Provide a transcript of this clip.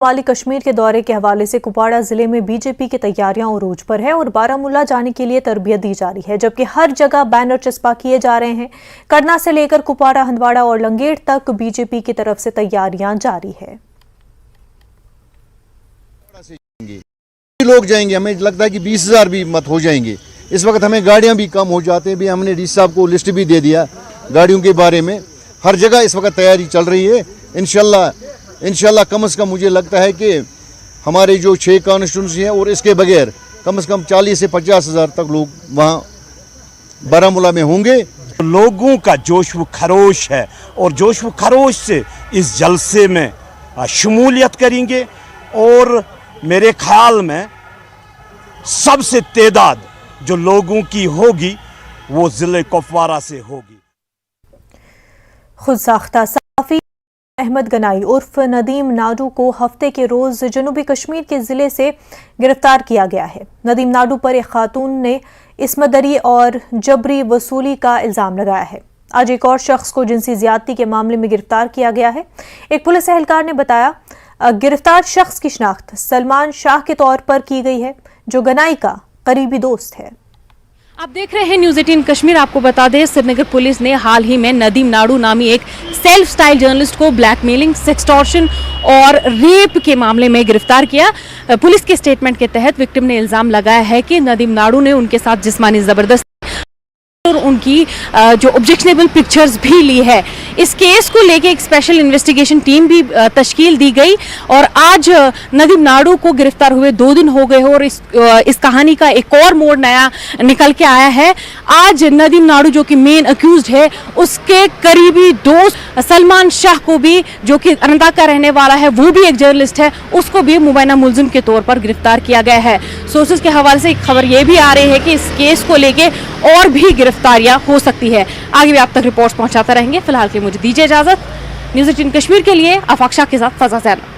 वाली कश्मीर के दौरे के हवाले से कुपवाड़ा जिले में बीजेपी की तैयारियां उरूज पर है और बारामूला जाने के लिए तरबियत दी जा रही है, जबकि हर जगह बैनर चस्पा किए जा रहे हैं। करना से लेकर कुपवाड़ा, हंदवाड़ा और लंगेड़ तक बीजेपी की तरफ से तैयारियां जारी है। लोग जाएंगे, हमें लगता है कि 20,000 भी मत हो जाएंगे। इस वक्त हमें गाड़ियां भी कम हो जाते हैं, भी हमने डी साहब को लिस्ट भी दे दिया गाड़ियों के बारे में। हर जगह इस वक्त तैयारी चल रही है। इंशाल्लाह कम से कम मुझे लगता है कि हमारे जो 6 कॉन्स्टिट्यूंसी हैं और इसके बगैर कम से कम 40 से 50,000 तक लोग वहाँ बारामूला में होंगे। लोगों का जोश व खरोश है और जोश व खरोश से इस जलसे में शमूलियत करेंगे और मेरे ख्याल में सबसे तादाद जो लोगों की होगी वो ज़िले कुपवाड़ा से होगी। खुद साख्ता सहाफ़ी अहमद गनाई उर्फ नदीम नाडू को हफ्ते के रोज जनूबी कश्मीर के जिले से गिरफ्तार किया गया है। नदीम नाडू पर एक खातून ने इस्मतदरी और जबरी वसूली का इल्जाम लगाया है। आज एक और शख्स को जिनसी ज्यादती के मामले में गिरफ्तार किया गया है। एक पुलिस एहलकार ने बताया गिरफ्तार शख्स की शिनाख्त सलमान शाह के तौर पर की गई है, जो गनाई का करीबी दोस्त है। आप देख रहे हैं न्यूज़ 18 कश्मीर। आपको बता दें, श्रीनगर पुलिस ने हाल ही में नदीम नाडू नामी एक सेल्फ स्टाइल जर्नलिस्ट को ब्लैकमेलिंग, सेक्सटॉर्शन और रेप के मामले में गिरफ्तार किया। पुलिस के स्टेटमेंट के तहत विक्टिम ने इल्जाम लगाया है कि नदीम नाडू ने उनके साथ जिस्मानी जबरदस्ती और उनकी जो ऑब्जेक्शनेबल पिक्चर्स भी ली है। इस केस को लेके एक स्पेशल इन्वेस्टिगेशन टीम भी तश्कील दी गई और आज नदीम नाडू को गिरफ्तार हुए 2 दिन हो गए हो और इस कहानी का एक और मोड़ नया निकल के आया है। आज नदीम नाडू जो कि मेन अक्यूज्ड है, उसके करीबी दोस्त सलमान शाह को भी, जो कि अनंतनाग का रहने वाला है, वो भी एक जर्नलिस्ट है, उसको भी मुबैना मुलजिम के तौर पर गिरफ्तार किया गया है। सोर्सेज के हवाले से एक खबर ये भी आ रही है कि इस केस को लेके और भी गिरफ्तारियां हो सकती है। आगे भी आप तक रिपोर्ट्स पहुंचाते रहेंगे। फिलहाल के मुझे दीजिए इजाजत। न्यूज़ 18 कश्मीर के लिए आफाक शाह के साथ फजा ज़ैनब।